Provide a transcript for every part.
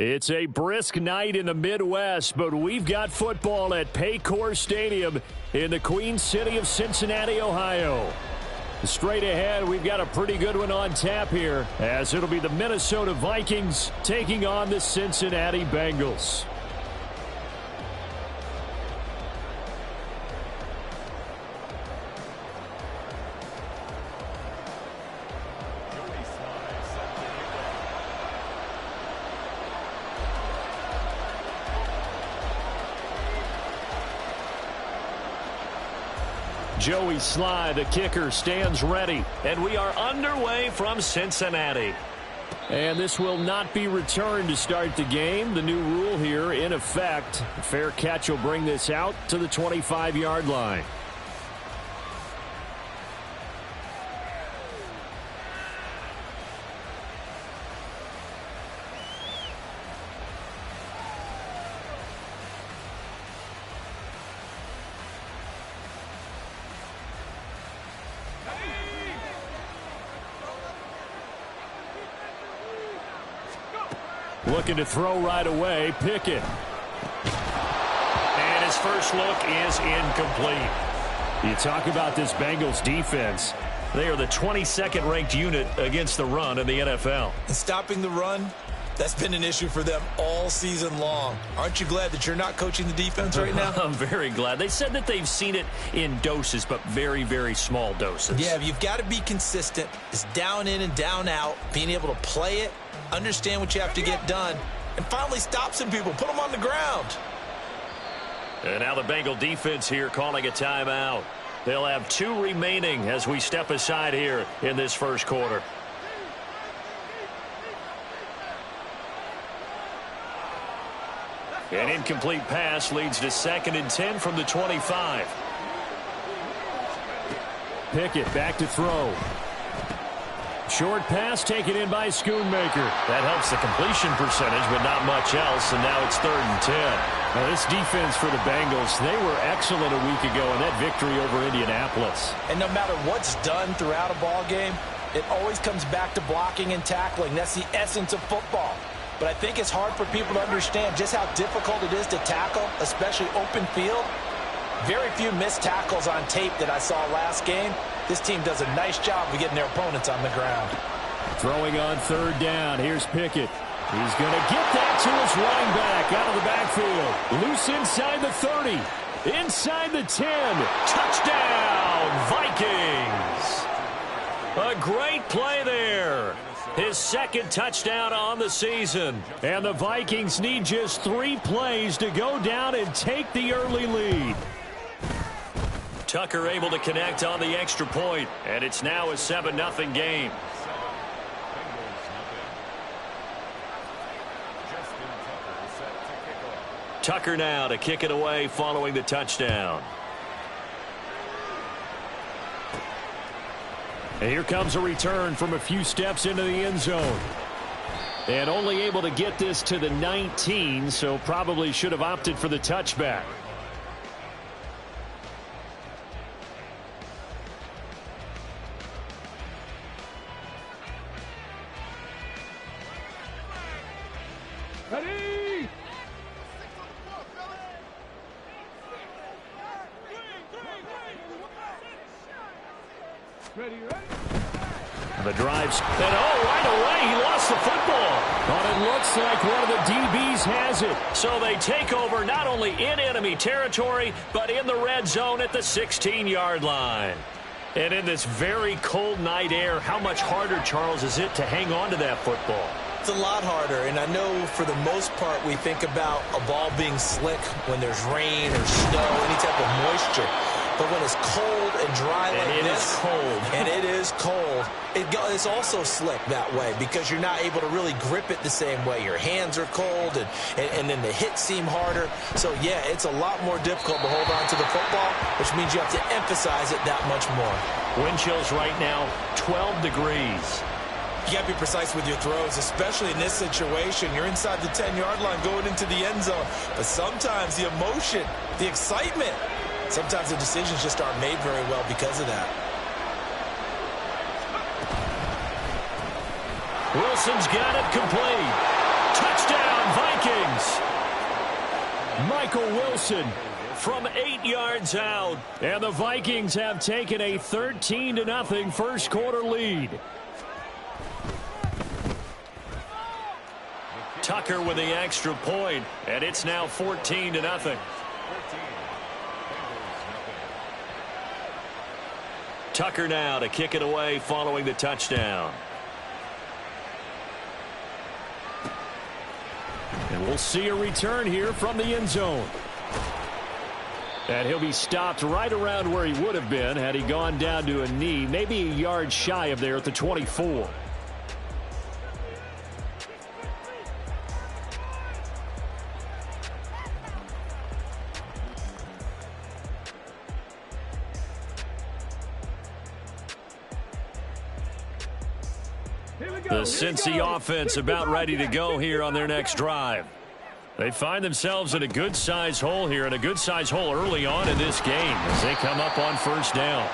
It's a brisk night in the Midwest, but we've got football at Paycor Stadium in the Queen City of Cincinnati, Ohio. Straight ahead, we've got a pretty good one on tap here, as it'll be the Minnesota Vikings taking on the Cincinnati Bengals. Joey Sly, the kicker, stands ready. And we are underway from Cincinnati. And this will not be returned to start the game. The new rule here in effect. A fair catch will bring this out to the 25-yard line. Looking to throw right away, Pickett. And his first look is incomplete. You talk about this Bengals defense. They are the 22nd ranked unit against the run in the NFL. And stopping the run, that's been an issue for them all season long. Aren't you glad that you're not coaching the defense right now? I'm very glad. They said that they've seen it in doses, but very, very small doses. Yeah, you've got to be consistent. It's down in and down out, being able to play it, understand what you have to get done, and finally stop some people, put them on the ground. And now the Bengal defense here calling a timeout. They'll have 2 remaining as we step aside here in this first quarter. An incomplete pass leads to 2nd and 10 from the 25. Pickett back to throw. Short pass taken in by Schoonmaker. That helps the completion percentage, but not much else, and now it's 3rd and 10. Now this defense for the Bengals, they were excellent a week ago in that victory over Indianapolis. And no matter what's done throughout a ball game, it always comes back to blocking and tackling. That's the essence of football. But I think it's hard for people to understand just how difficult it is to tackle, especially open field. Very few missed tackles on tape that I saw last game. This team does a nice job of getting their opponents on the ground. Throwing on 3rd down. Here's Pickett. He's going to get that to his running back out of the backfield. Loose inside the 30. Inside the 10. Touchdown, Vikings. A great play there. His 2nd touchdown on the season. And the Vikings need just 3 plays to go down and take the early lead. Tucker able to connect on the extra point, and it's now a 7-0 game. Tucker now to kick it away following the touchdown. And here comes a return from a few steps into the end zone. And only able to get this to the 19, so probably should have opted for the touchback. Ready? Ready, ready? The drives. And right away, he lost the football. But it looks like one of the DBs has it. So they take over not only in enemy territory, but in the red zone at the 16-yard line. And in this very cold night air, how much harder, Charles, is it to hang on to that football? It's a lot harder, and I know for the most part we think about a ball being slick when there's rain or snow, any type of moisture. But when it's cold and dry like this, and it is cold, it's also slick that way because you're not able to really grip it the same way. Your hands are cold, and then the hits seem harder. So, yeah, it's a lot more difficult to hold on to the football, which means you have to emphasize it that much more. Wind chills right now, 12 degrees. You got to be precise with your throws, especially in this situation. You're inside the 10-yard line going into the end zone. But sometimes the emotion, the excitement, sometimes the decisions just aren't made very well because of that. Wilson's got it complete. Touchdown, yards. Michael Wilson from 8 yards out. And the Vikings have taken a 13-0 first quarter lead. Tucker with the extra point, and it's now 14-0. Tucker now to kick it away following the touchdown. And we'll see a return here from the end zone. And he'll be stopped right around where he would have been had he gone down to a knee, maybe a yard shy of there at the 24. The Cincy offense about ready to go here on their next drive. They find themselves in a good-sized hole here, and a good-sized hole early on in this game as they come up on first down.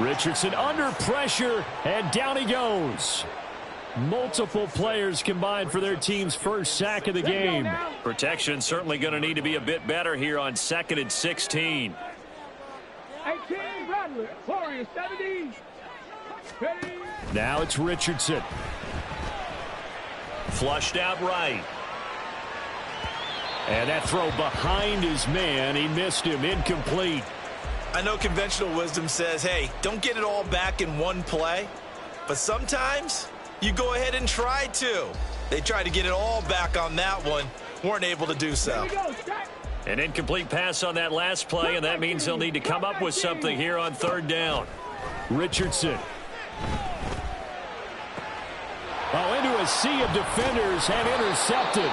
Richardson under pressure, and down he goes. Multiple players combined for their team's first sack of the game. Protection certainly going to need to be a bit better here on 2nd and 16. 18, Bradley, Warriors 70. Ready. Now it's Richardson. Flushed out right. And that throw behind his man. He missed him. Incomplete. I know conventional wisdom says, hey, don't get it all back in one play. But sometimes you go ahead and try to. They tried to get it all back on that one. Weren't able to do so. An incomplete pass on that last play, and that means they'll need to come up with something here on 3rd down. Richardson. Oh, into a sea of defenders and intercepted.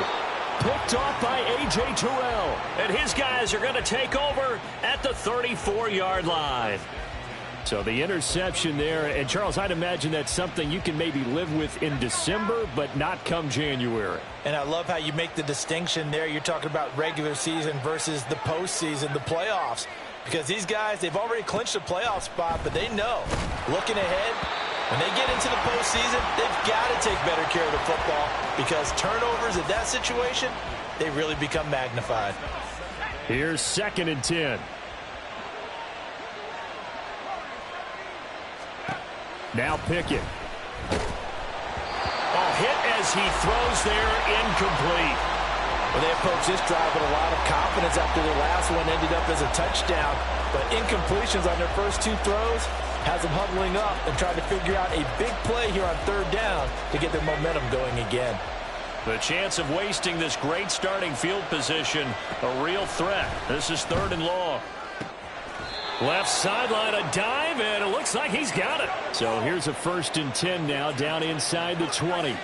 Picked off by A.J. Terrell. And his guys are going to take over at the 34-yard line. So the interception there. And, Charles, I'd imagine that's something you can maybe live with in December, but not come January. And I love how you make the distinction there. You're talking about regular season versus the postseason, the playoffs. Because these guys, they've already clinched a playoff spot, but they know, looking ahead, when they get into the postseason, they've got to take better care of the football because turnovers in that situation, they really become magnified. Here's 2nd and 10. Now Pickett. Oh, hit as he throws there, incomplete. Well, they approached this drive with a lot of confidence after their last one ended up as a touchdown. But incompletions on their first 2 throws has them huddling up and trying to figure out a big play here on 3rd down to get their momentum going again. The chance of wasting this great starting field position, a real threat. This is 3rd and long. Left sideline, a dive, and it looks like he's got it. So here's a 1st and 10 now, down inside the 20.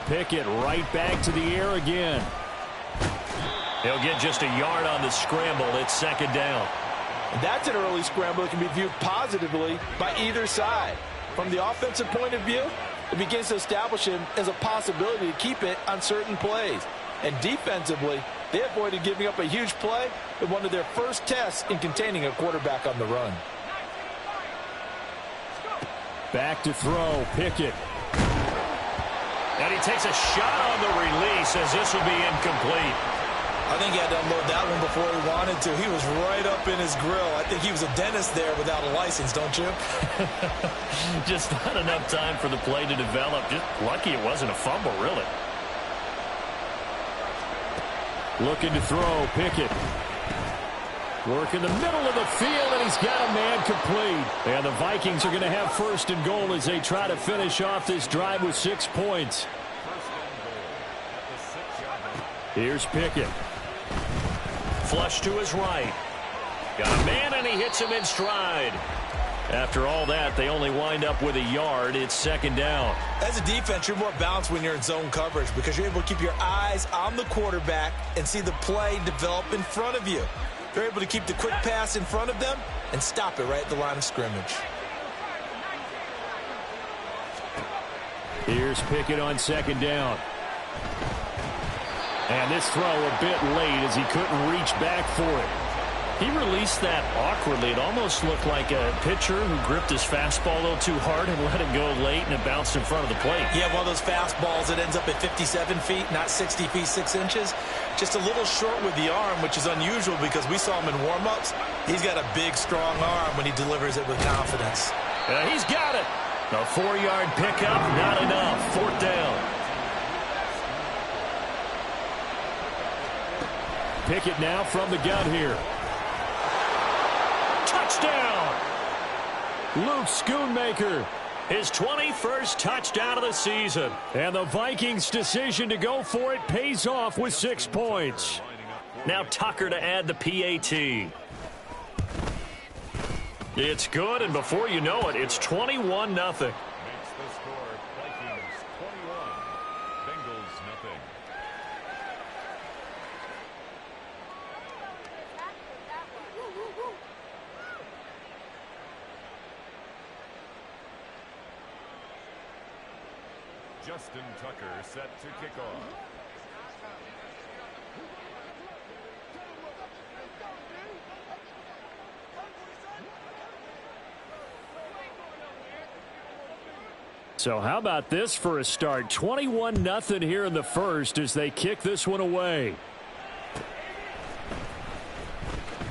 Pickett right back to the air again. He'll get just a yard on the scramble. It's 2nd down. And that's an early scramble that can be viewed positively by either side. From the offensive point of view, it begins to establish him as a possibility to keep it on certain plays. And defensively, they avoided giving up a huge play in one of their first tests in containing a quarterback on the run. Back to throw, Pickett. And he takes a shot on the release as this will be incomplete. I think he had to unload that one before he wanted to. He was right up in his grill. I think he was a dentist there without a license, don't you? Just not enough time for the play to develop. Just lucky it wasn't a fumble, really. Looking to throw, Pickett. Work in the middle of the field, and he's got a man complete. And the Vikings are going to have 1st and goal as they try to finish off this drive with 6 points. Here's Pickett. Flush to his right. Got a man, and he hits him in stride. After all that, they only wind up with a yard. It's 2nd down. As a defense, you're more balanced when you're in zone coverage because you're able to keep your eyes on the quarterback and see the play develop in front of you. They're able to keep the quick pass in front of them and stop it right at the line of scrimmage. Here's Pickett on 2nd down. And this throw a bit late as he couldn't reach back for it. He released that awkwardly. It almost looked like a pitcher who gripped his fastball a little too hard and let it go late, and it bounced in front of the plate. Yeah, one of those fastballs that ends up at 57 feet, not 60 feet, 6 inches. Just a little short with the arm, which is unusual because we saw him in warm-ups. He's got a big, strong arm when he delivers it with confidence. He's got it. A 4-yard pickup, not enough. 4th down. Pickett now from the gun here. Touchdown! Luke Schoonmaker. His 21st touchdown of the season. And the Vikings' decision to go for it pays off with 6 points. Now Tucker to add the PAT. It's good, and before you know it, it's 21-0. Makes the score Vikings 21, Bengals nothing. Justin Tucker set to kick off. So how about this for a start? 21-0 here in the first as they kick this one away.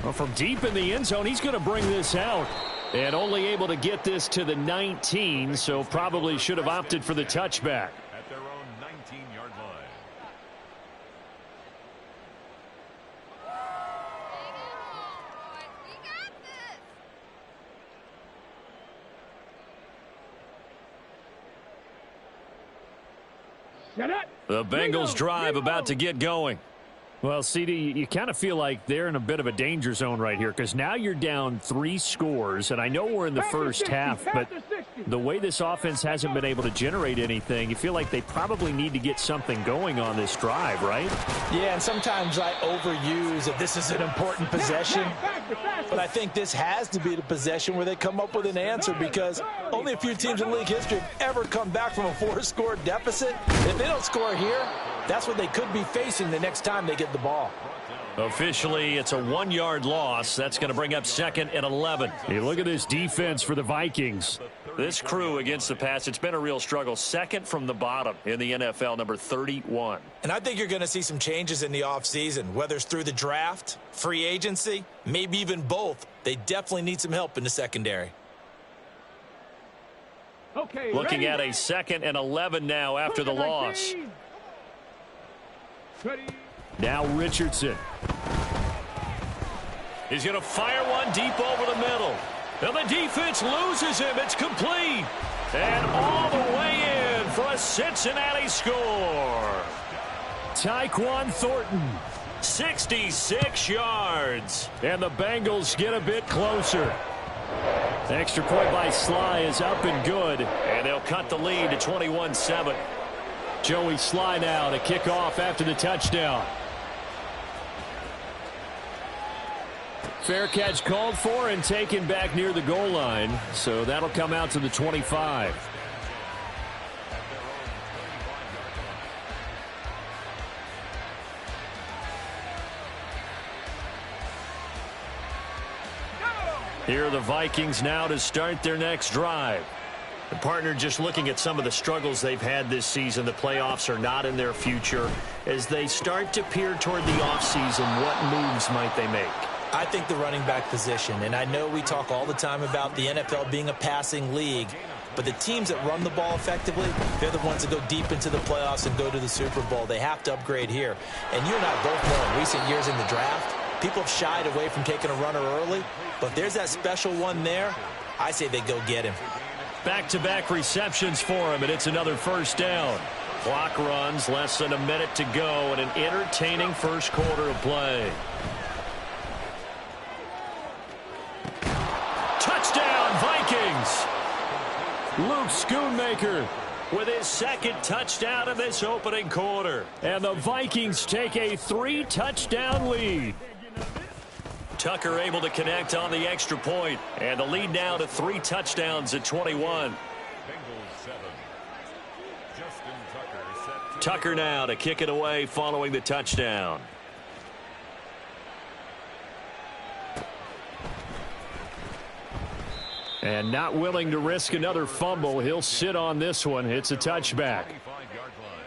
Well, from deep in the end zone, he's going to bring this out. And only able to get this to the 19, so probably should have opted for the touchback. At their own 19-yard line. Set up. The Bengals drive about to get going. Well, CD, you kind of feel like they're in a bit of a danger zone right here because now you're down 3 scores, and I know we're in the first half, but the way this offense hasn't been able to generate anything, you feel like they probably need to get something going on this drive, right? Yeah, and sometimes I overuse that this is an important possession, but I think this has to be the possession where they come up with an answer because only a few teams in league history have ever come back from a 4-score deficit. If they don't score here, that's what they could be facing the next time they get the ball. Officially, it's a 1-yard loss. That's going to bring up 2nd and 11. Hey, look at this defense for the Vikings. This crew against the pass, it's been a real struggle. 2nd from the bottom in the NFL, number 31. And I think you're going to see some changes in the offseason, whether it's through the draft, free agency, maybe even both. They definitely need some help in the secondary. Okay, Looking at a 2nd and 11 now after the loss. Ready. Now Richardson. He's going to fire one deep over the middle. And the defense loses him. It's complete. And all the way in for a Cincinnati score. Tyquan Thornton. 66 yards. And the Bengals get a bit closer. Extra point by Sly is up and good. And they'll cut the lead to 21-7. Joey Sly now to kick off after the touchdown. Fair catch called for and taken back near the goal line. So that'll come out to the 25. Here are the Vikings now to start their next drive. The partner just looking at some of the struggles they've had this season. The playoffs are not in their future. As they start to peer toward the offseason, what moves might they make? I think the running back position, and I know we talk all the time about the NFL being a passing league, but the teams that run the ball effectively, they're the ones that go deep into the playoffs and go to the Super Bowl. They have to upgrade here. And you and I both know in recent years in the draft, people have shied away from taking a runner early, but if there's that special one there, I say they go get him. Back-to-back receptions for him, and it's another 1st down. Clock runs, less than a minute to go, and an entertaining first quarter of play. Touchdown, Vikings! Luke Schoonmaker with his 2nd touchdown of this opening quarter. And the Vikings take a 3-touchdown lead. Tucker able to connect on the extra point. And the lead now to 3 touchdowns at 21. Bengals 7. Justin Tucker set to Tucker now to kick it away following the touchdown. And not willing to risk another fumble. He'll sit on this one. It's a touchback. 25-yard line.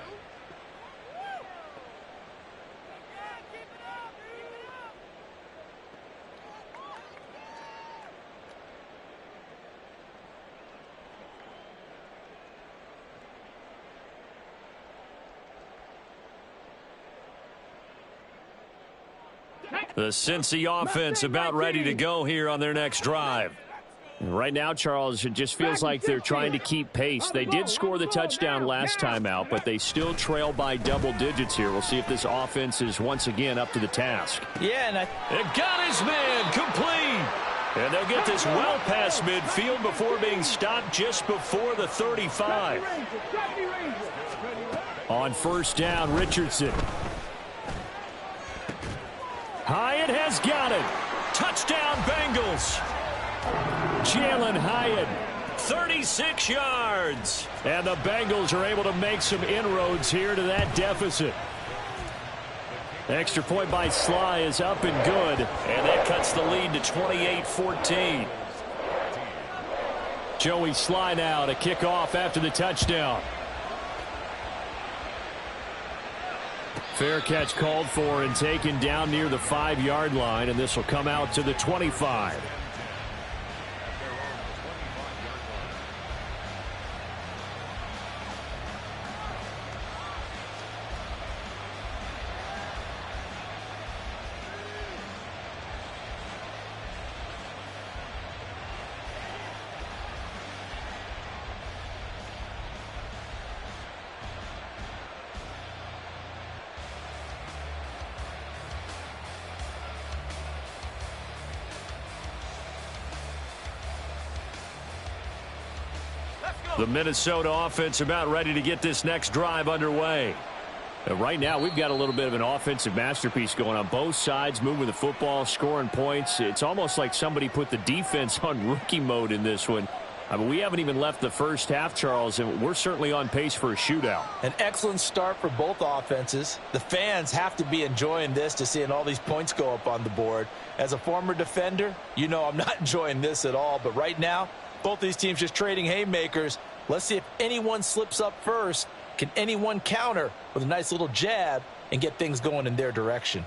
The Cincy offense about ready to go here on their next drive. Right now, Charles, it just feels like they're trying to keep pace. They did score the touchdown last time out, but they still trail by double digits here. We'll see if this offense is once again up to the task. Yeah, and It got his man complete. And they'll get this well past midfield before being stopped just before the 35. On first down, Richardson. Hyatt has got it. Touchdown, Bengals. Jalen Hyatt. 36 yards. And the Bengals are able to make some inroads here to that deficit. Extra point by Sly is up and good. And that cuts the lead to 28-14. Joey Sly now to kick off after the touchdown. Fair catch called for and taken down near the 5-yard line, and this will come out to the 25. The Minnesota offense about ready to get this next drive underway. Right now, we've got a little bit of an offensive masterpiece going on both sides, moving the football, scoring points. It's almost like somebody put the defense on rookie mode in this one. I mean, we haven't even left the first half, Charles, and we're certainly on pace for a shootout. an excellent start for both offenses. The fans have to be enjoying this to seeing all these points go up on the board. As a former defender, you know I'm not enjoying this at all. But right now, both these teams just trading haymakers. Let's see if anyone slips up first. Can anyone counter with a nice little jab and get things going in their direction?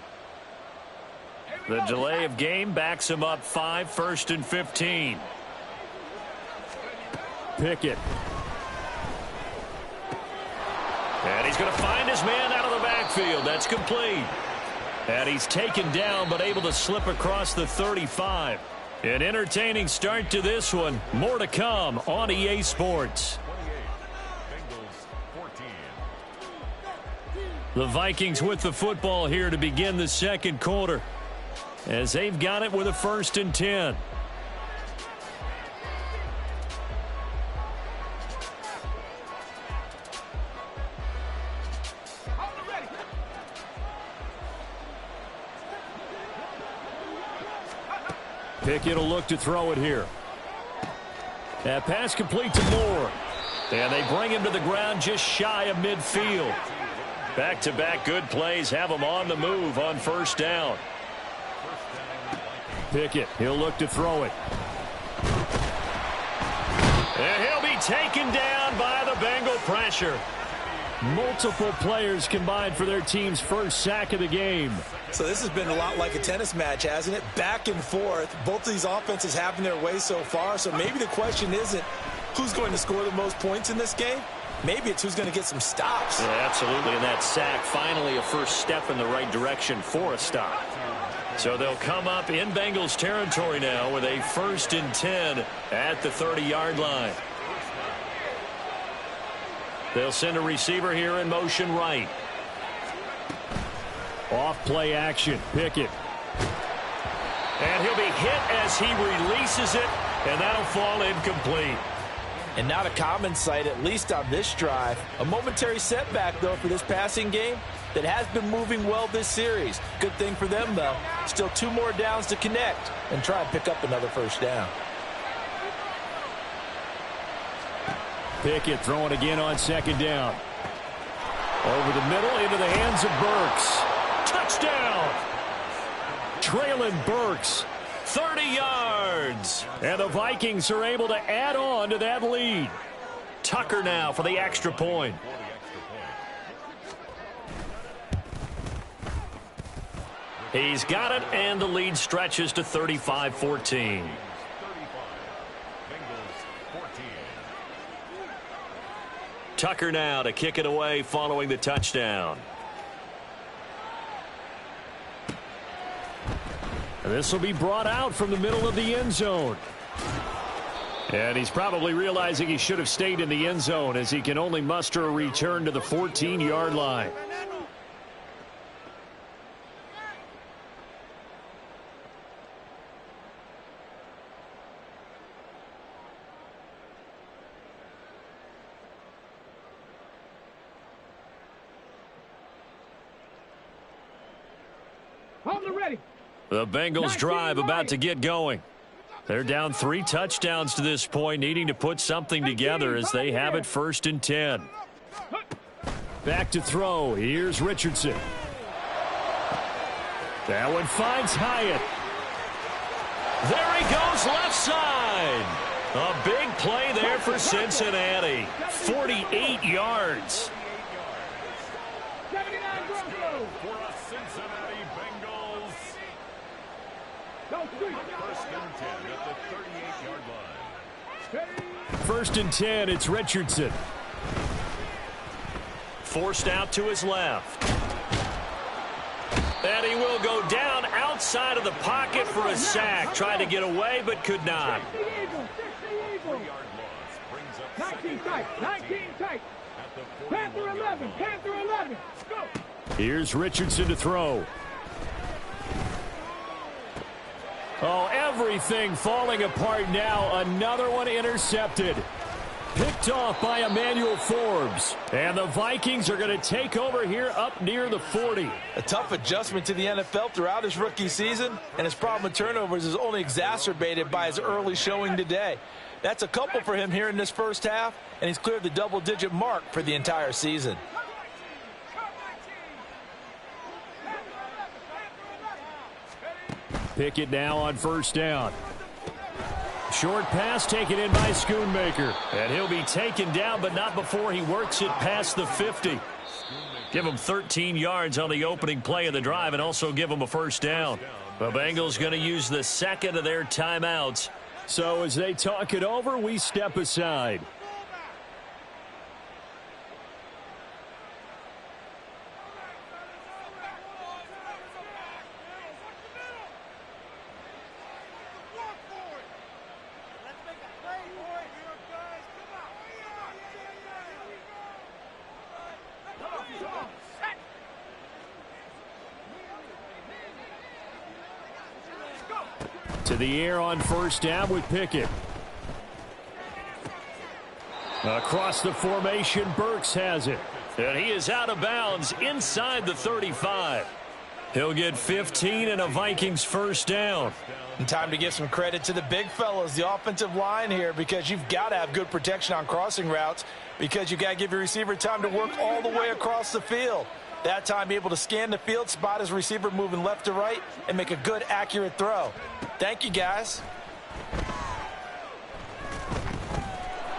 The delay of game backs him up 5, 1st and 15. Pickett. And he's going to find his man out of the backfield. That's complete. And he's taken down but able to slip across the 35. An entertaining start to this one. More to come on EA Sports. 28. Bengals 14. The Vikings with the football here to begin the second quarter, as they've got it with a 1st and 10. Pickett will look to throw it here. That pass complete to Moore. And they bring him to the ground just shy of midfield. Back-to-back good plays have him on the move on 1st down. Pickett, he'll look to throw it. And he'll be taken down by the Bengal pressure. Multiple players combined for their team's first sack of the game. So this has been a lot like a tennis match, hasn't it? Back and forth. Both of these offenses having their way so far. So maybe the question isn't who's going to score the most points in this game. Maybe it's who's going to get some stops. Yeah, absolutely. And that sack, finally a first step in the right direction for a stop. So they'll come up in Bengals territory now with a 1st and 10 at the 30-yard line. They'll send a receiver here in motion right. Off play action. Pickett. And he'll be hit as he releases it, and that'll fall incomplete. And not a common sight, at least on this drive. A momentary setback, though, for this passing game that has been moving well this series. Good thing for them, though. Still 2 more downs to connect and try and pick up another 1st down. Pickett throwing again on 2nd down. Over the middle into the hands of Burks. Touchdown! Traylon Burks, 30 yards. And the Vikings are able to add on to that lead. Tucker now for the extra point. He's got it, and the lead stretches to 35-14. Tucker now to kick it away following the touchdown. And this will be brought out from the middle of the end zone. And he's probably realizing he should have stayed in the end zone as he can only muster a return to the 14-yard line. The Bengals drive about to get going. They're down 3 touchdowns to this point, needing to put something together as they have it 1st and 10. Back to throw. Here's Richardson. That one finds Hyatt. There he goes left side. A big play there for Cincinnati. 48 yards. For a Cincinnati Bengals. First and 10 at the 38-yard line. 1st and 10, it's Richardson. Forced out to his left. And he will go down outside of the pocket for a sack. Tried to get away, but could not. 3-yard loss brings up 19 tight. Panther 11. Go. Here's Richardson to throw. Oh, everything falling apart now. Another one intercepted. Picked off by Emmanuel Forbes. And the Vikings are going to take over here up near the 40. A tough adjustment to the NFL throughout his rookie season, and his problem with turnovers is only exacerbated by his early showing today. That's a couple for him here in this first half, and he's cleared the double-digit mark for the entire season. Pickett now on 1st down. Short pass taken in by Schoonmaker. And he'll be taken down, but not before he works it past the 50. Give him 13 yards on the opening play of the drive and also give him a 1st down. The Bengals going to use the second of their timeouts. So as they talk it over, we step aside. To the air on 1st down with Pickett. Across the formation, Burks has it. And he is out of bounds inside the 35. He'll get 15 and a Vikings 1st down. And time to give some credit to the big fellas, the offensive line here, because you've got to have good protection on crossing routes, because you've got to give your receiver time to work all the way across the field. That time, be able to scan the field, spot his receiver moving left to right, and make a good, accurate throw. Thank you, guys.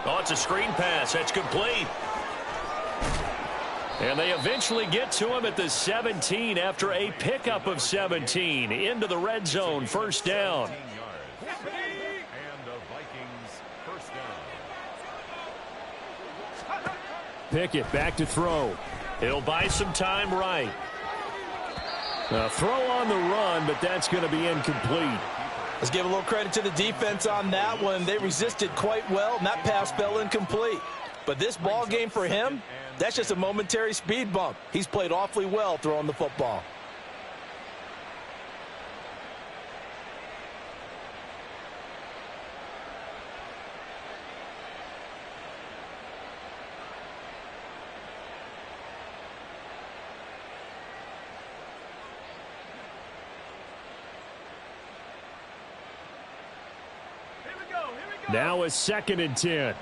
Oh, it's a screen pass. That's complete. And they eventually get to him at the 17 after a pickup of 17 into the red zone. 1st down. And the Vikings 1st down. Pickett back to throw. He'll buy some time right. A throw on the run, but that's going to be incomplete. Let's give a little credit to the defense on that one. They resisted quite well, and that pass fell incomplete. But this ball game for him, that's just a momentary speed bump. He's played awfully well throwing the football. Now a 2nd and 10.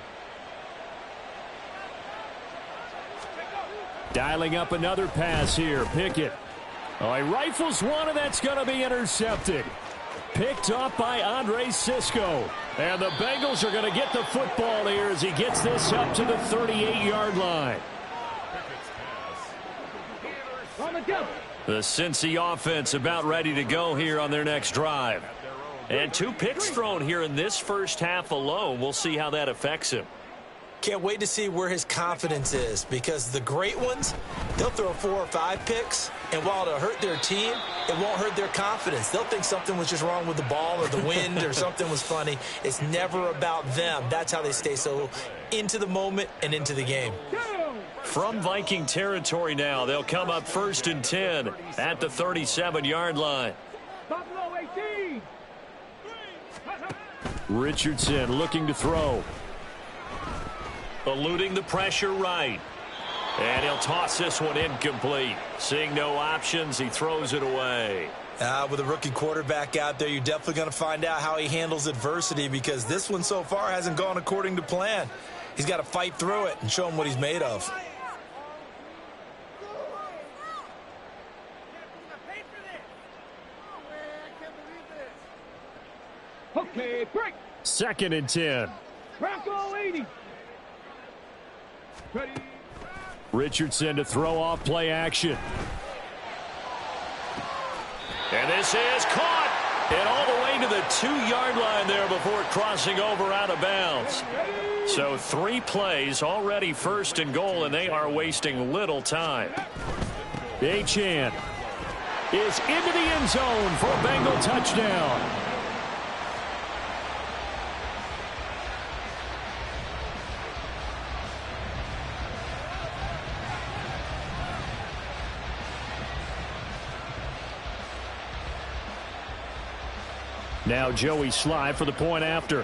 Dialing up another pass here. Pickett. Oh, he rifles one, and that's going to be intercepted. Picked off by Andre Sisco. And the Bengals are going to get the football here as he gets this up to the 38-yard line. The Cincy offense about ready to go here on their next drive. And 2 picks thrown here in this first half alone. We'll see how that affects him. Can't wait to see where his confidence is, because the great ones, they'll throw 4 or 5 picks, and while it'll hurt their team, it won't hurt their confidence. They'll think something was just wrong with the ball or the wind or something was funny. It's never about them. That's how they stay so into the moment and into the game. From Viking territory now, they'll come up 1st and 10 at the 37-yard line. Buffalo 18. Richardson looking to throw. Eluding the pressure right. And he'll toss this one incomplete. Seeing no options, he throws it away. With a rookie quarterback out there, you're definitely going to find out how he handles adversity, because this one so far hasn't gone according to plan. He's got to fight through it and show him what he's made of. Okay, break. 2nd and 10. Bronco 80. Ready. Richardson to throw off play action. And this is caught. And all the way to the 2-yard line there before crossing over out of bounds. So 3 plays already 1st and goal, and they are wasting little time. Achane is into the end zone for a Bengal touchdown. Now Joey Sly for the point after.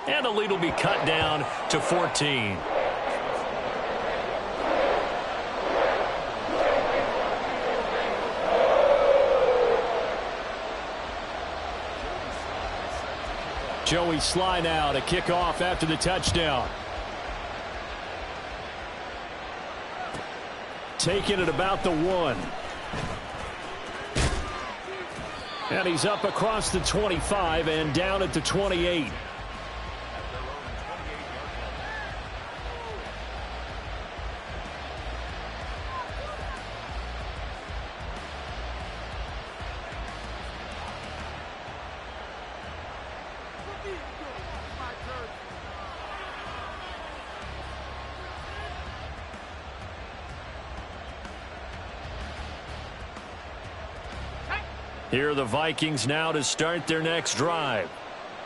And the lead will be cut down to 14. Joey Sly now to kick off after the touchdown. Taking it about the 1. And he's up across the 25 and down at the 28. Here are the Vikings now to start their next drive.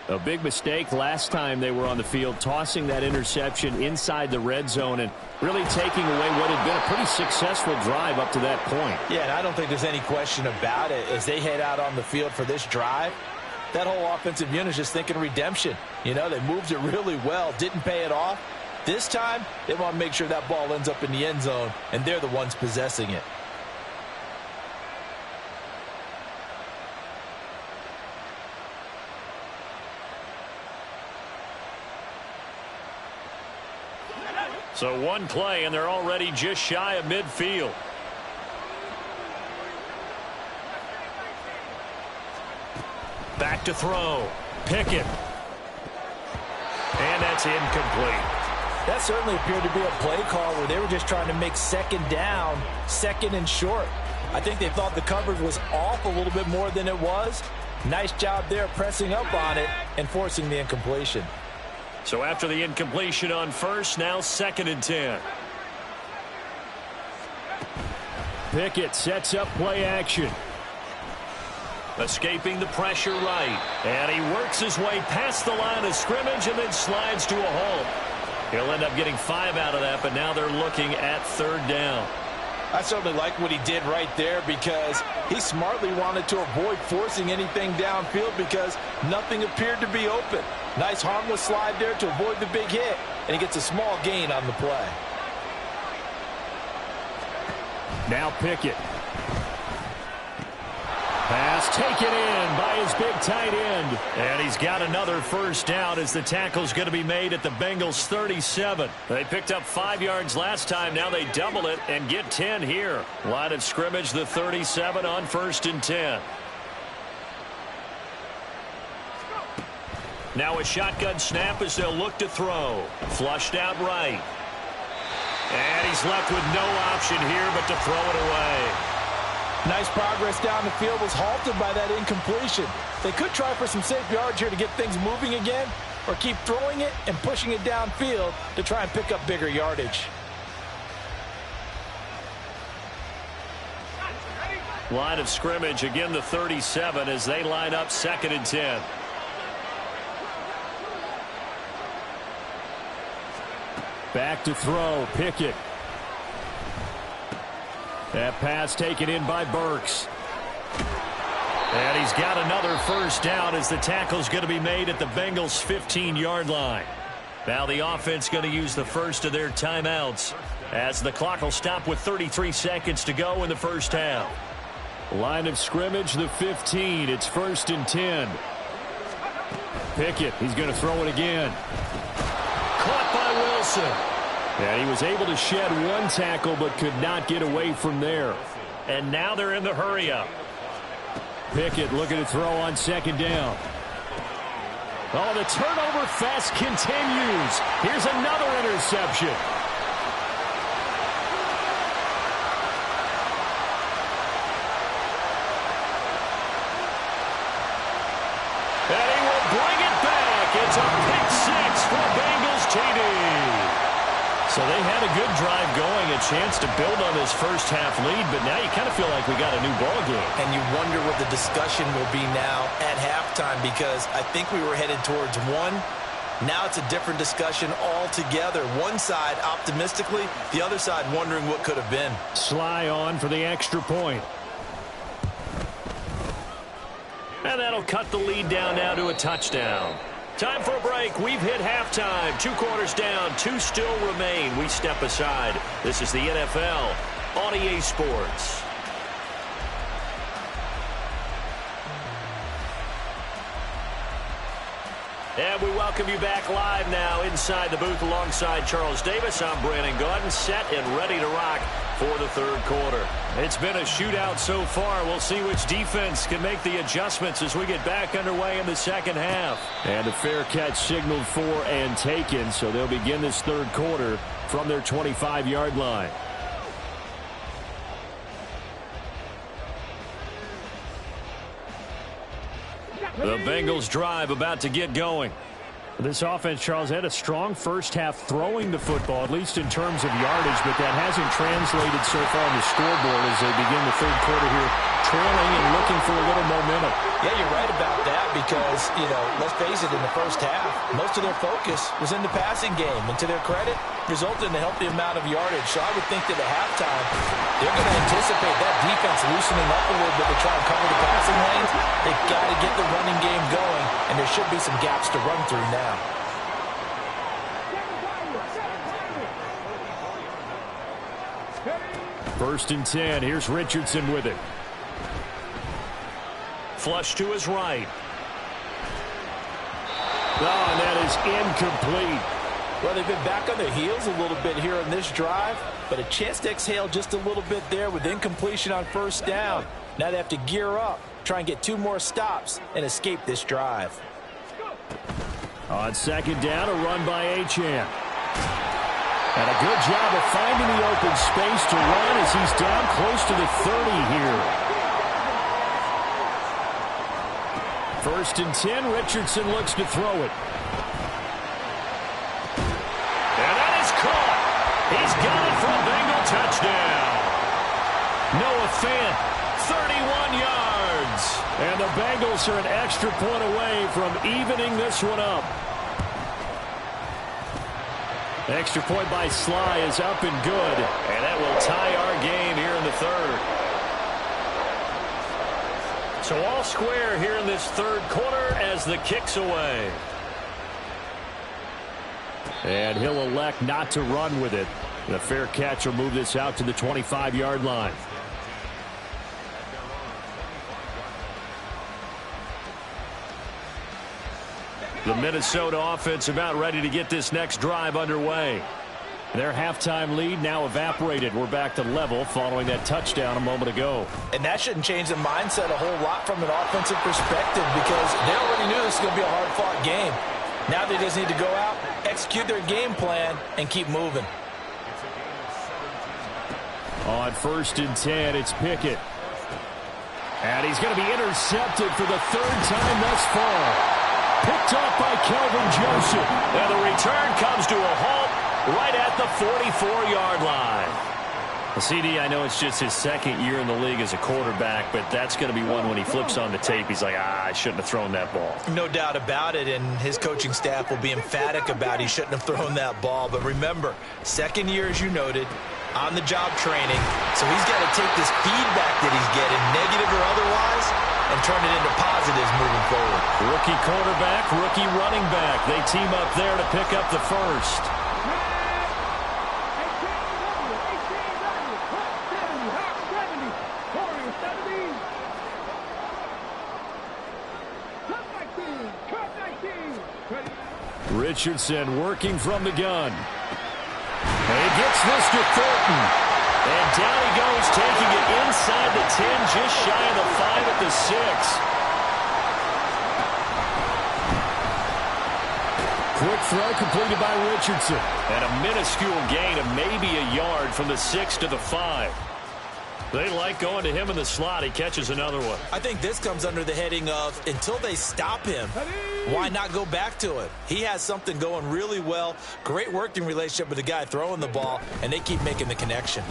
A big mistake last time they were on the field, tossing that interception inside the red zone and really taking away what had been a pretty successful drive up to that point. Yeah, and I don't think there's any question about it. As they head out on the field for this drive, that whole offensive unit is just thinking redemption. You know, they moved it really well, didn't pay it off. This time, they want to make sure that ball ends up in the end zone, and they're the ones possessing it. So 1 play, and they're already just shy of midfield. Back to throw. Pickett. And that's incomplete. That certainly appeared to be a play call where they were just trying to make 2nd down, 2nd and short. I think they thought the coverage was off a little bit more than it was. Nice job there pressing up on it and forcing the incompletion. So after the incompletion on 1st, now 2nd and 10. Pickett sets up play action. Escaping the pressure right. And he works his way past the line of scrimmage and then slides to a halt. He'll end up getting 5 out of that, but now they're looking at 3rd down. I certainly like what he did right there, because he smartly wanted to avoid forcing anything downfield because nothing appeared to be open. Nice harmless slide there to avoid the big hit, and he gets a small gain on the play. Now Pickett. Pass taken in by his big tight end. And he's got another first down as the tackle's going to be made at the Bengals' 37. They picked up 5 yards last time. Now they double it and get 10 here. Line of scrimmage, the 37 on 1st and 10. Now a shotgun snap as they'll look to throw. Flushed out right. And he's left with no option here but to throw it away. Nice progress down the field, was halted by that incompletion. They could try for some safe yards here to get things moving again, or keep throwing it and pushing it downfield to try and pick up bigger yardage. Line of scrimmage, again the 37 as they line up 2nd and 10. Back to throw, Pickett. That pass taken in by Burks. And he's got another first down as the tackle's going to be made at the Bengals' 15-yard line. Now the offense going to use the first of their timeouts as the clock will stop with 33 seconds to go in the first half. Line of scrimmage, the 15. It's 1st and 10. Pickett, he's going to throw it again. Caught by Wilson. And he was able to shed one tackle but could not get away from there. And now they're in the hurry-up. Pickett looking to throw on 2nd down. Oh, the turnover fest continues. Here's another interception. And he will bring it back. It's a pick 6 for Bengals TD. So they had a good drive going, a chance to build on this first half lead, but now you kind of feel like we got a new ball game. And you wonder what the discussion will be now at halftime, because I think we were headed towards one. Now it's a different discussion altogether. One side optimistically, the other side wondering what could have been. Sly on for the extra point. And that'll cut the lead down now to a touchdown. Time for a break. We've hit halftime. 2 quarters down. 2 still remain. We step aside. This is the NFL on EA Sports. And we welcome you back live now inside the booth alongside Charles Davis. I'm Brandon Gaudin, set and ready to rock for the 3rd quarter. It's been a shootout so far. We'll see which defense can make the adjustments as we get back underway in the 2nd half. And a fair catch signaled for and taken, so they'll begin this 3rd quarter from their 25-yard line. The Bengals drive about to get going. This offense, Charles, had a strong first half throwing the football, at least in terms of yardage, but that hasn't translated so far on the scoreboard as they begin the 3rd quarter here, trailing and looking for a little momentum. Yeah, you're right about that because, let's face it, in the first half, most of their focus was in the passing game. And to their credit, resulted in a healthy amount of yardage. So I would think that at halftime, they're going to anticipate that defense loosening up a little bit to try and cover the passing lanes. They've got to get the running game going, and there should be some gaps to run through now. 1st and 10. Here's Richardson with it. Flush to his right. Oh, and that is incomplete. Well, they've been back on their heels a little bit here on this drive, but a chance to exhale just a little bit there with incompletion on 1st down. Now they have to gear up, try and get 2 more stops, and escape this drive. On 2nd down, a run by Achane. And a good job of finding the open space to run as he's down close to the 30 here. 1st and 10, Richardson looks to throw it. And that is caught. He's got it for a Bengal touchdown. Noah Fant, 31 yards. And the Bengals are an extra point away from evening this one up. Extra point by Sly is up and good. And that will tie our game here in the 3rd. So all square here in this 3rd quarter as the kick's away. And he'll elect not to run with it. And a fair catch will move this out to the 25-yard line. The Minnesota offense about ready to get this next drive underway. Their halftime lead now evaporated. We're back to level following that touchdown a moment ago. And that shouldn't change the mindset a whole lot from an offensive perspective because they already knew this was going to be a hard-fought game. Now they just need to go out, execute their game plan, and keep moving. On 1st and 10, it's Pickett. And he's going to be intercepted for the 3rd time thus far. Picked off by Kelvin Joseph. And the return comes to a halt right at the 44-yard line. CD, I know it's just his 2nd year in the league as a quarterback, but that's going to be one when he flips on the tape. He's like, I shouldn't have thrown that ball. No doubt about it, and his coaching staff will be emphatic about he shouldn't have thrown that ball. But remember, 2nd year, as you noted, on-the-job training, so he's got to take this feedback that he's getting, negative or otherwise, and turn it into positives moving forward. Rookie quarterback, rookie running back. They team up there to pick up the first. Richardson working from the gun. And he gets this to Thornton. And down he goes, taking it inside the 10, just shy of the 5 at the 6. Quick throw completed by Richardson. And a minuscule gain of maybe a yard from the 6 to the 5. They like going to him in the slot. He catches another one. I think this comes under the heading of until they stop him, why not go back to it? He has something going really well. Great working relationship with the guy throwing the ball, and they keep making the connection.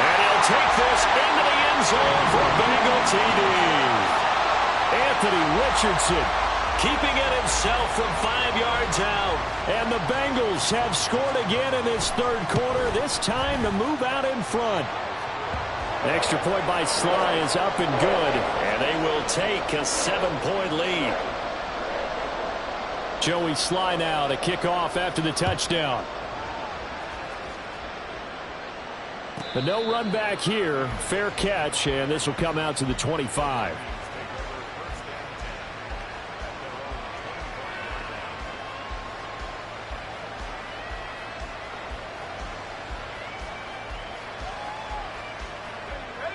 And he'll take this into the end zone for a Bengal TD. Anthony Richardson keeping it himself from 5 yards out. And the Bengals have scored again in this 3rd quarter, this time to move out in front. Extra point by Sly is up and good. And they will take a 7-point lead. Joey Sly now to kick off after the touchdown. The no run back here, fair catch, and this will come out to the 25.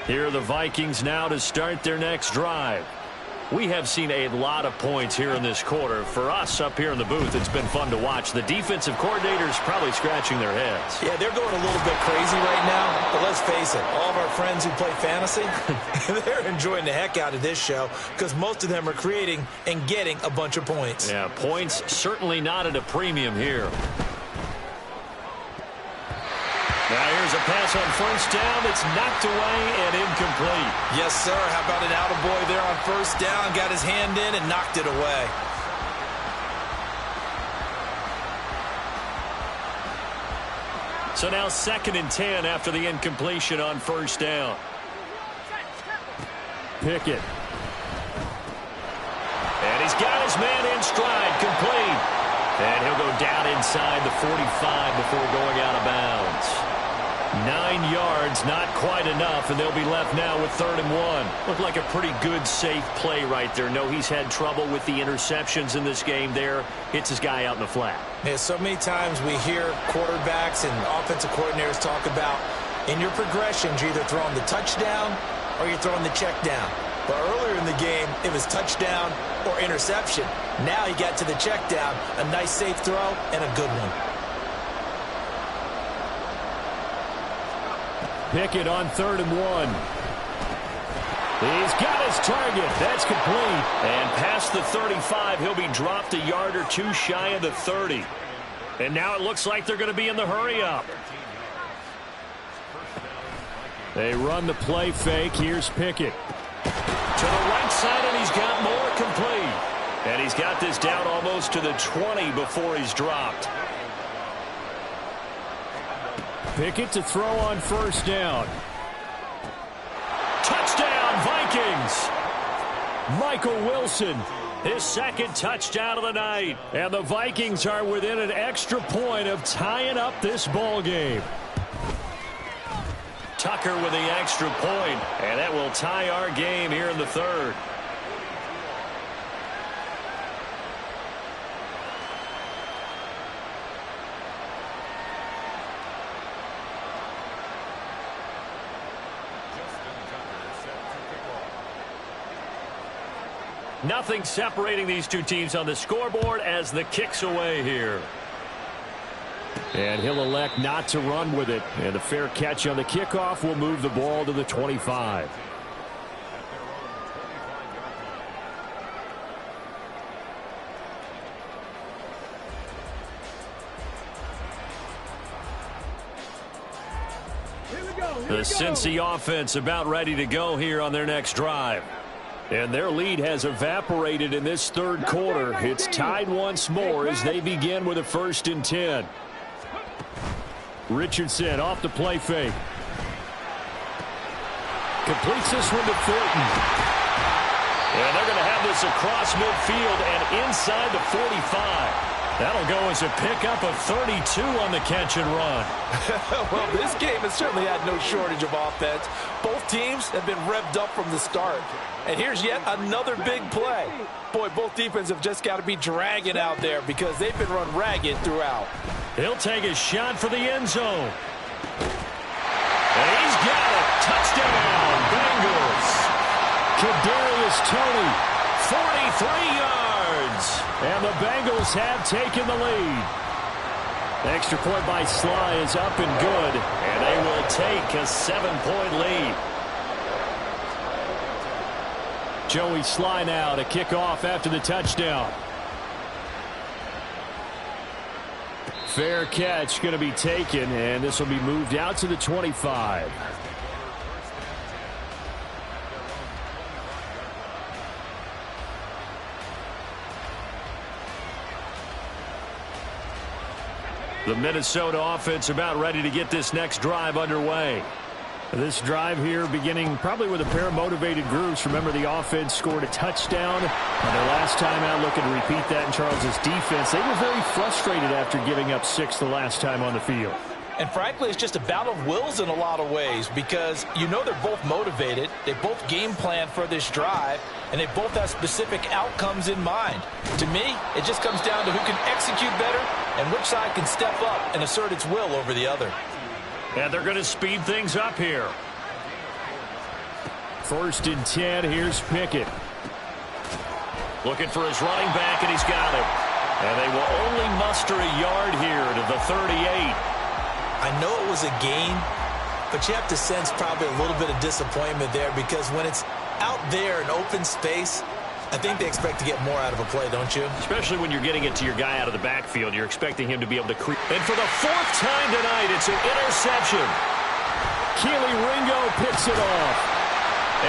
Here are the Vikings now to start their next drive. We have seen a lot of points here in this quarter. For us up here in the booth, it's been fun to watch. The defensive coordinators probably scratching their heads. Yeah, they're going a little bit crazy right now. But let's face it, all of our friends who play fantasy, they're enjoying the heck out of this show because most of them are creating and getting a bunch of points. Yeah, points certainly not at a premium here. Now here's a pass on 1st down. It's knocked away and incomplete. Yes, sir. How about an attaboy there on 1st down? Got his hand in and knocked it away. So now 2nd and 10 after the incompletion on 1st down. Pickett. And he's got his man in stride, complete. And he'll go down inside the 45 before going out of bounds. 9 yards, not quite enough, and they'll be left now with 3rd and 1. Looked like a pretty good, safe play right there. No, he's had trouble with the interceptions in this game there. Hits his guy out in the flat. Yeah, so many times we hear quarterbacks and offensive coordinators talk about in your progressions, you're either throwing the touchdown or you're throwing the check down. But earlier in the game, it was touchdown or interception. Now he got to the check down, a nice safe throw, and a good one. Pickett on 3rd and 1. He's got his target. That's complete. And past the 35, he'll be dropped a yard or two shy of the 30. And now it looks like they're going to be in the hurry-up. They run the play fake. Here's Pickett. To the right side, and he's got more, complete. And he's got this down almost to the 20 before he's dropped. Pickett to throw on 1st down. Touchdown, Vikings! Michael Wilson, his 2nd touchdown of the night. And the Vikings are within an extra point of tying up this ball game. Tucker with the extra point, and that will tie our game here in the 3rd. Nothing separating these two teams on the scoreboard as the kick's away here. And he'll elect not to run with it. And the fair catch on the kickoff will move the ball to the 25. The Cincy offense about ready to go here on their next drive. And their lead has evaporated in this third quarter. It's tied once more as they begin with a 1st and 10. Richardson off the play fake. Completes this one to Thornton. And they're going to have this across midfield and inside the 45. That'll go as a pickup of 32 on the catch and run. Well, this game has certainly had no shortage of offense. Both teams have been revved up from the start. And here's yet another big play. Boy, both defenses have just got to be dragging out there because they've been run ragged throughout. He'll take a shot for the end zone. And he's got it. Touchdown, Bengals. Kadarius Toney, 43 yards. And the Bengals have taken the lead. Extra point by Sly is up and good. And they will take a 7-point lead. Joey Sly now to kick off after the touchdown. Fair catch going to be taken, and this will be moved out to the 25. The Minnesota offense about ready to get this next drive underway. This drive here beginning probably with a pair of motivated groups. Remember, the offense scored a touchdown on their last time out, looking to repeat that in Charles's defense. They were very frustrated after giving up 6 the last time on the field. And frankly, it's just a battle of wills in a lot of ways because you know they're both motivated. They both game plan for this drive, and they both have specific outcomes in mind. To me, it just comes down to who can execute better and which side can step up and assert its will over the other. And they're going to speed things up here. 1st and 10. Here's Pickett. Looking for his running back, and he's got it. And they will only muster a yard here to the 38. I know it was a gain, but you have to sense probably a little bit of disappointment there because when it's out there in open space, I think they expect to get more out of a play, don't you? Especially when you're getting it to your guy out of the backfield. You're expecting him to be able to creep. And for the 4th time tonight, it's an interception. Keely Ringo picks it off.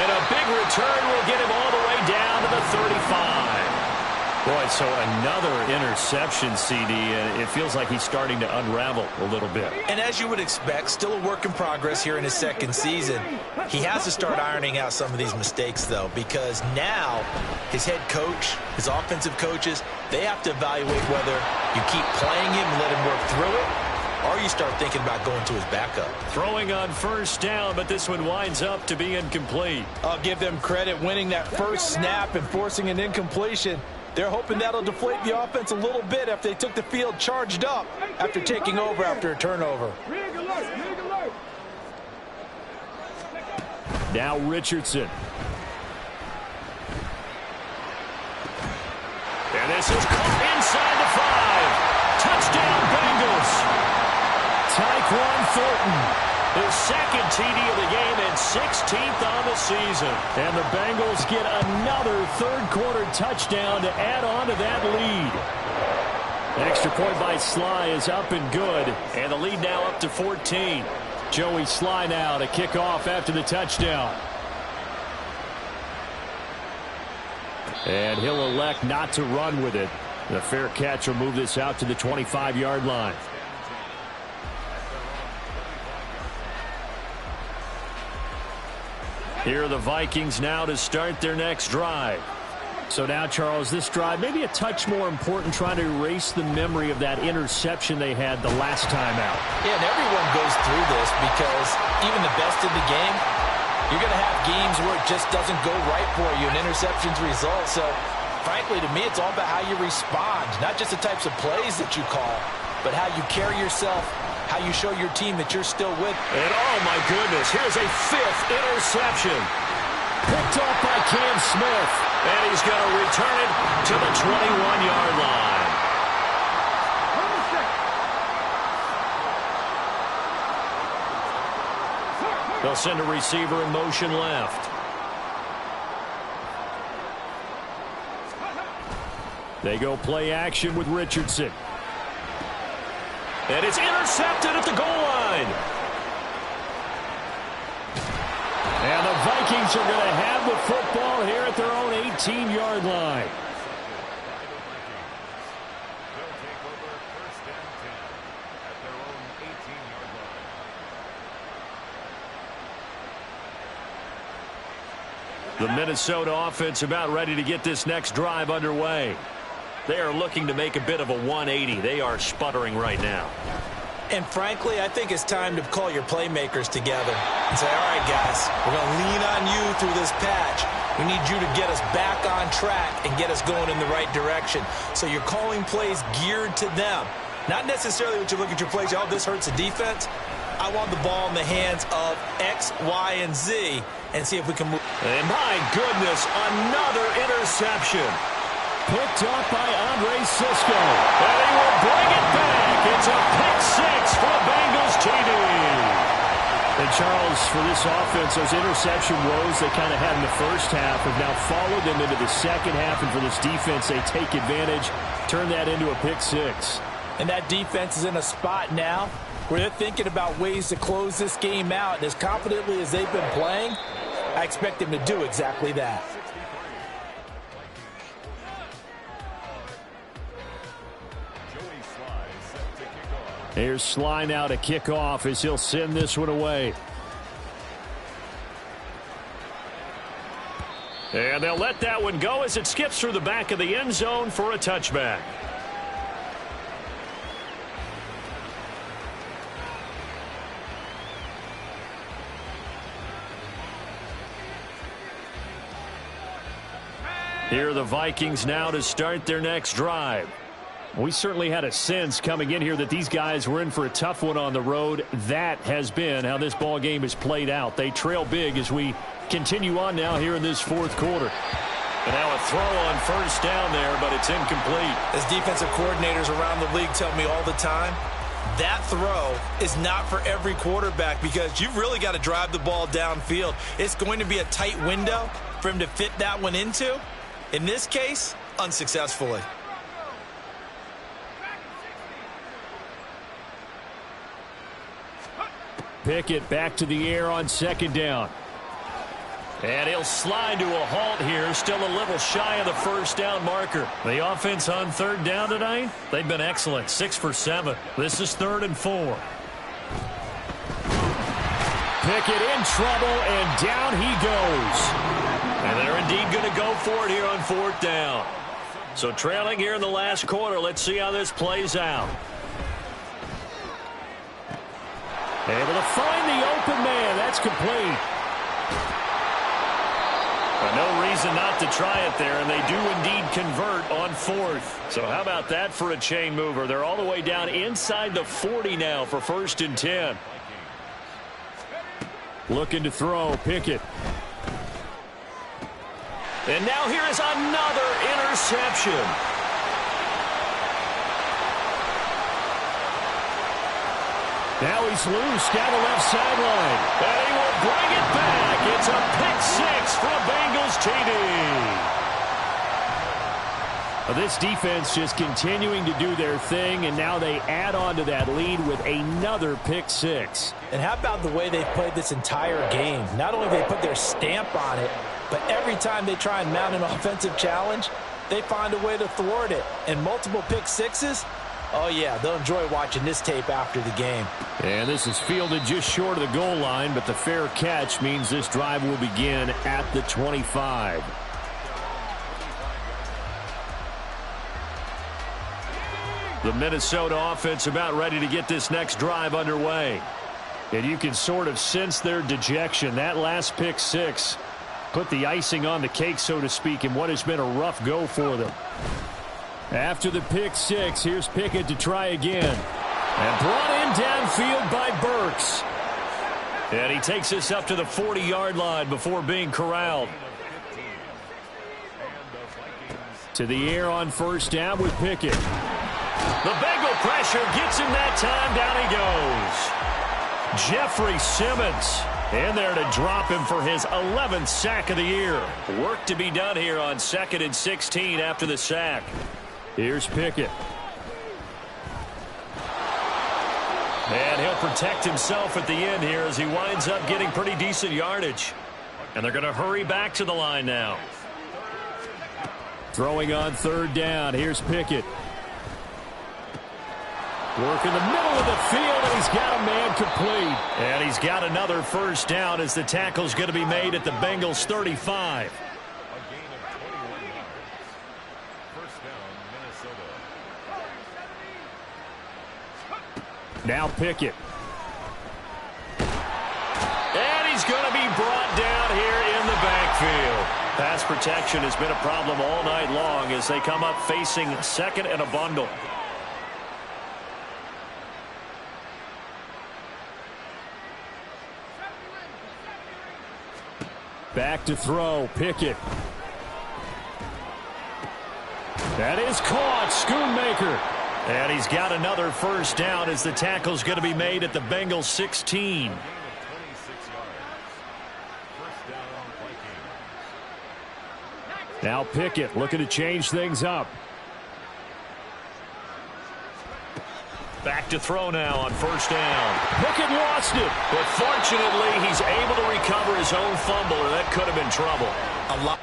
And a big return will get him all the way down to the 35. Boy, so another interception, CD, and it feels like he's starting to unravel a little bit. And as you would expect, still a work in progress here in his 2nd season. He has to start ironing out some of these mistakes, though, because now his head coach, his offensive coaches, they have to evaluate whether you keep playing him and let him work through it, or you start thinking about going to his backup. Throwing on 1st down, but this one winds up to be incomplete. I'll give them credit winning that first snap and forcing an incompletion. They're hoping that'll deflate the offense a little bit after they took the field charged up after taking over after a turnover. Now Richardson. And this is caught inside the 5. Touchdown, Bengals. Tyquan Thornton. His 2nd TD of the game and 16th on the season. And the Bengals get another 3rd quarter touchdown to add on to that lead. Extra point by Sly is up and good. And the lead now up to 14. Joey Sly now to kick off after the touchdown. And he'll elect not to run with it. The fair catch will move this out to the 25-yard line. Here are the Vikings now to start their next drive. So now, Charles, this drive maybe a touch more important, trying to erase the memory of that interception they had the last time out. Yeah, and everyone goes through this because even the best in the game, you're going to have games where it just doesn't go right for you, and interceptions result. So, frankly, to me, it's all about how you respond, not just the types of plays that you call, but how you carry yourself, how you show your team that you're still with. And, oh, my goodness, here's a 5th interception. Picked off by Cam Smith. And he's going to return it to the 21-yard line. They'll send a receiver in motion left. They go play action with Richardson. And it's intercepted at the goal line. And the Vikings are going to have the football here at their own 18-yard line. They'll take over first and 10 at their own 18-yard line. The Minnesota offense about ready to get this next drive underway. They are looking to make a bit of a 180. They are sputtering right now. And frankly, I think it's time to call your playmakers together and say, all right, guys, we're going to lean on you through this patch. We need you to get us back on track and get us going in the right direction. So you're calling plays geared to them. Not necessarily what you look at your plays, oh, this hurts the defense. I want the ball in the hands of X, Y, and Z and see if we can move. And my goodness, another interception. Picked up by Andre Cisco. And he will bring it back. It's a pick 6 for the Bengals TD. And Charles, for this offense, those interception woes they kind of had in the first half have now followed them into the second half. And for this defense, they take advantage, turn that into a pick 6. And that defense is in a spot now where they're thinking about ways to close this game out. And as confidently as they've been playing, I expect them to do exactly that. Here's Sly now to kick off as he'll send this one away. And they'll let that one go as it skips through the back of the end zone for a touchback. Here are the Vikings now to start their next drive. We certainly had a sense coming in here that these guys were in for a tough one on the road. That has been how this ball game has played out. They trail big as we continue on now here in this fourth quarter. And now a throw on first down there, but it's incomplete. As defensive coordinators around the league tell me all the time, that throw is not for every quarterback because you've really got to drive the ball downfield. It's going to be a tight window for him to fit that one into. In this case, unsuccessfully. Pickett back to the air on second down. And he'll slide to a halt here, still a little shy of the first down marker. The offense on third down tonight, they've been excellent, 6 for 7. This is 3rd and 4. Pickett in trouble, and down he goes. And they're indeed going to go for it here on 4th down. So trailing here in the last quarter, let's see how this plays out. Able to find the open man. That's complete. But no reason not to try it there, and they do indeed convert on 4th. So how about that for a chain mover? They're all the way down inside the 40 now for 1st and 10. Looking to throw, Pickett. And now here is another interception. Now he's loose down the left sideline. And he will bring it back. It's a pick 6 for a Bengals TD. Well, this defense just continuing to do their thing, and now they add on to that lead with another pick 6. And how about the way they've played this entire game? Not only have they put their stamp on it, but every time they try and mount an offensive challenge, they find a way to thwart it. And multiple pick 6s, oh, yeah, they'll enjoy watching this tape after the game. And this is fielded just short of the goal line, but the fair catch means this drive will begin at the 25. The Minnesota offense about ready to get this next drive underway. And you can sort of sense their dejection. That last pick 6 put the icing on the cake, so to speak, in what has been a rough go for them. After the pick 6, here's Pickett to try again. And brought in downfield by Burks. And he takes us up to the 40-yard line before being corralled. To the air on first down with Pickett. The Bengal pressure gets him that time. Down he goes. Jeffrey Simmons in there to drop him for his 11th sack of the year. Work to be done here on 2nd and 16 after the sack. Here's Pickett. And he'll protect himself at the end here as he winds up getting pretty decent yardage. And they're going to hurry back to the line now. Throwing on third down. Here's Pickett. Work in the middle of the field, and he's got a man complete. And he's got another first down as the tackle's going to be made at the Bengals' 35. A gain of 21 yards. First down, Minnesota. Now Pickett. And he's going to be brought down here in the backfield. Pass protection has been a problem all night long as they come up facing second and a bundle. Back to throw. Pickett. That is caught. Schoonmaker. And he's got another first down as the tackle's going to be made at the Bengals' 16. Now Pickett looking to change things up. Back to throw now on first down. Pickett lost it. But fortunately, he's able to recover his own fumble, or that could have been trouble. A lot.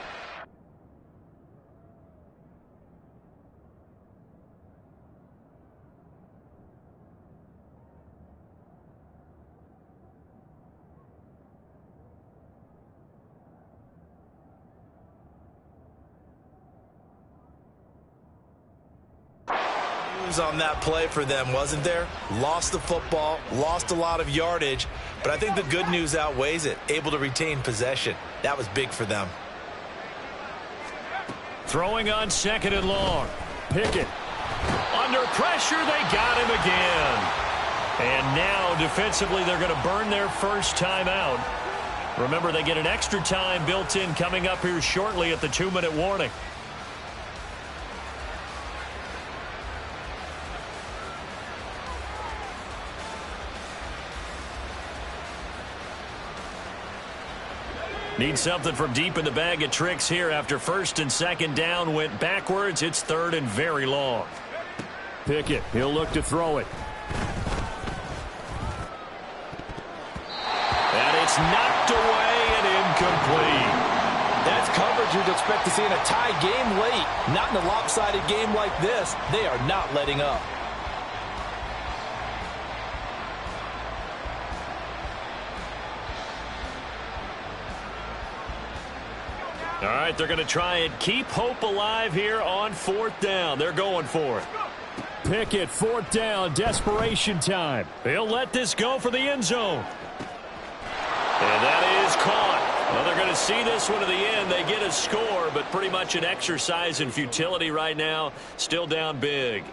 On that play for them, wasn't there? Lost the football, lost a lot of yardage, but I think the good news outweighs it. Able to retain possession. That was big for them. Throwing on second and long. Pickett. Under pressure, they got him again. And now, defensively, they're going to burn their first time out. Remember, they get an extra time built in coming up here shortly at the 2-minute warning. Need something from deep in the bag of tricks here after first and second down went backwards. It's third and very long. Pickett, he'll look to throw it. And it's knocked away and incomplete. That's coverage you'd expect to see in a tie game late. Not in a lopsided game like this. They are not letting up. All right, they're going to try and keep hope alive here on fourth down. They're going for it. Pickett, fourth down, desperation time. They'll let this go for the end zone. And that is caught. Well, they're going to see this one to the end. They get a score, but pretty much an exercise in futility right now. Still down big.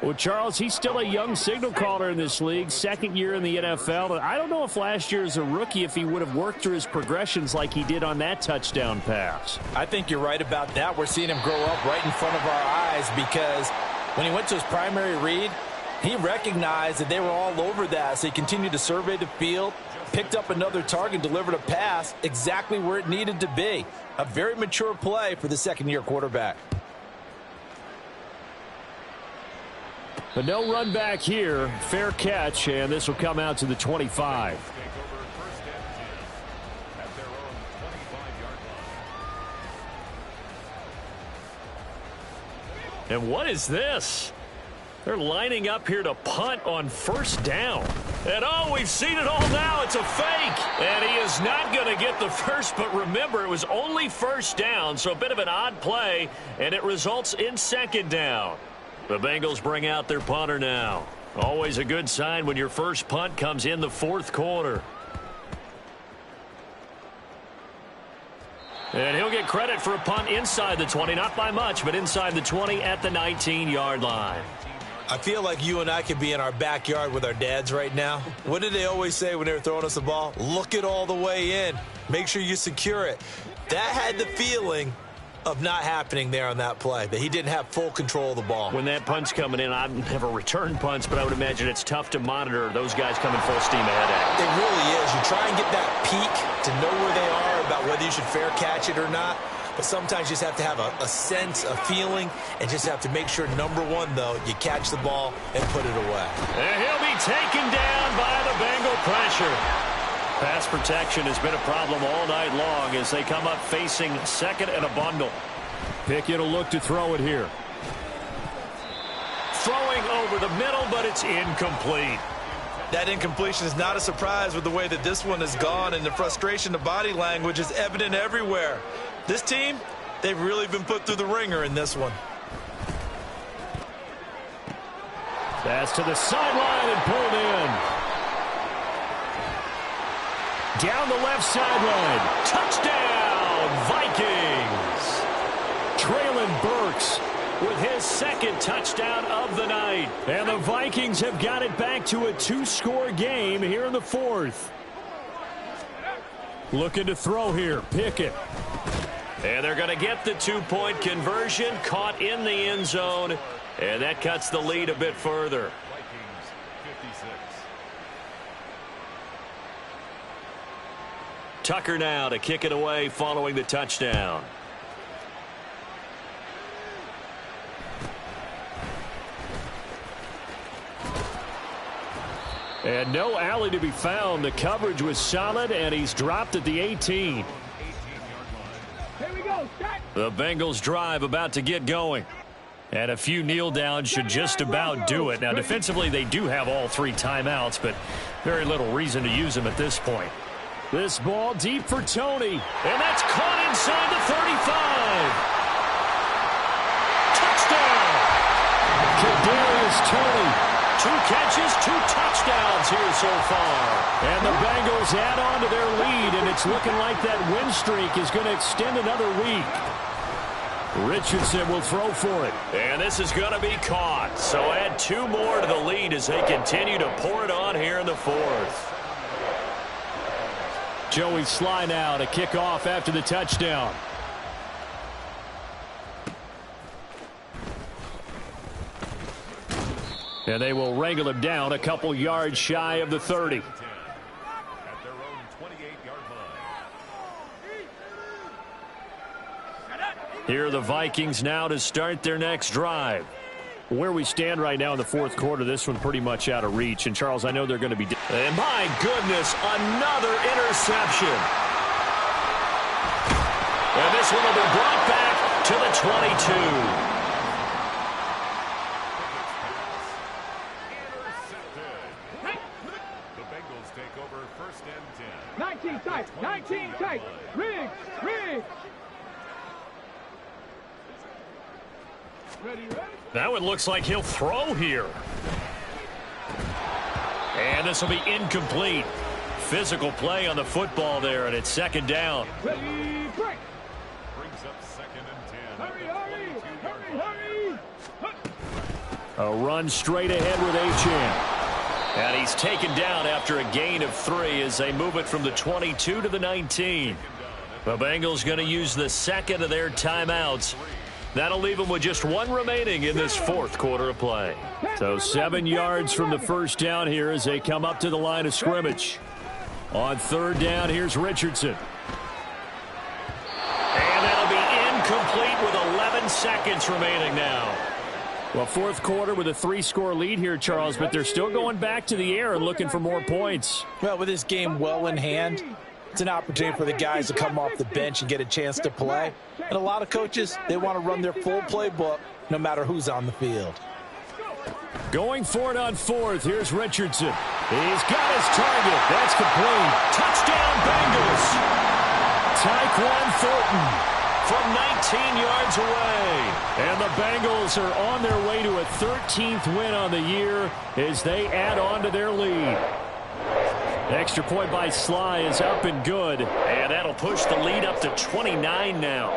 Well, Charles, he's still a young signal caller in this league, second year in the NFL. I don't know if last year as a rookie, if he would have worked through his progressions like he did on that touchdown pass. I think you're right about that. We're seeing him grow up right in front of our eyes because when he went to his primary read, he recognized that they were all over that, so he continued to survey the field, picked up another target, delivered a pass exactly where it needed to be. A very mature play for the second-year quarterback. But no run back here. Fair catch, and this will come out to the 25. And what is this? They're lining up here to punt on first down. And oh, we've seen it all now. It's a fake. And he is not going to get the first, but remember, it was only first down, so a bit of an odd play, and it results in second down. The Bengals bring out their punter now. Always a good sign when your first punt comes in the fourth quarter. And he'll get credit for a punt inside the 20, not by much, but inside the 20 at the 19-yard line. I feel like you and I could be in our backyard with our dads right now. What did they always say when they were throwing us the ball? Look it all the way in. Make sure you secure it. That had the feeling of not happening there on that play, that he didn't have full control of the ball. When that punt's coming in, I've never returned punts, but I would imagine it's tough to monitor those guys coming full steam ahead at. It really is. You try and get that peek to know where they are, about whether you should fair catch it or not. But sometimes you just have to have a sense, a feeling, and just have to make sure, number one, though, you catch the ball and put it away. And he'll be taken down by the Bengal pressure. Pass protection has been a problem all night long as they come up facing second and a bundle. Pickett will look to throw it here. Throwing over the middle, but it's incomplete. That incompletion is not a surprise with the way that this one has gone, and the frustration, the body language is evident everywhere. This team, they've really been put through the ringer in this one. Pass to the sideline and pulled in. Down the left sideline. Touchdown, Vikings. Traylon Burks with his second touchdown of the night. And the Vikings have got it back to a 2-score game here in the fourth. Looking to throw here, Pickett. And they're going to get the two-point conversion, caught in the end zone, and that cuts the lead a bit further. Vikings 56. Tucker now to kick it away following the touchdown. And no alley to be found. The coverage was solid, and he's dropped at the 18. Here we go. Start. The Bengals drive about to get going. And a few kneel downs should just about do it. Now, defensively, they do have all 3 timeouts, but very little reason to use them at this point. This ball deep for Tony. And that's caught inside the 35. Touchdown! Kadarius Toney. 2 catches, 2 touchdowns here so far. And the Bengals add on to their lead, and it's looking like that win streak is going to extend another week. Richardson will throw for it. And this is going to be caught. So add 2 more to the lead as they continue to pour it on here in the fourth. Joey Sly now to kick off after the touchdown. And they will wrangle him down a couple yards shy of the 30. At their own 28-yard line. Here are the Vikings now to start their next drive. Where we stand right now in the fourth quarter, this one pretty much out of reach. And, Charles, I know they're going to be... And my goodness, another interception. And this one will be brought back to the 22. The Bengals take over first and 10. 19 tight. 19 tight. Riggs. Riggs. Ready, ready. That one looks like he'll throw here. And this will be incomplete. Physical play on the football there, and it's second down. Ready, break. Brings up second and 10. Hurry, hurry. Hurry, hurry. A run straight ahead with Achane. And he's taken down after a gain of 3 as they move it from the 22 to the 19. The Bengals going to use the second of their timeouts. That'll leave them with just 1 remaining in this fourth quarter of play. So 7 yards from the first down here as they come up to the line of scrimmage. On third down, here's Richardson. And that'll be incomplete with 11 seconds remaining now. Well, fourth quarter with a 3-score lead here, Charles, but they're still going back to the air and looking for more points. Well, with this game well in hand, it's an opportunity for the guys to come off the bench and get a chance to play. And a lot of coaches, they want to run their full playbook no matter who's on the field. Going for it on fourth. Here's Richardson. He's got his target. That's complete. Touchdown, Bengals. Tyquan Thornton from 19 yards away. And the Bengals are on their way to a 13th win on the year as they add on to their lead. Extra point by Sly is up and good. And that'll push the lead up to 29 now.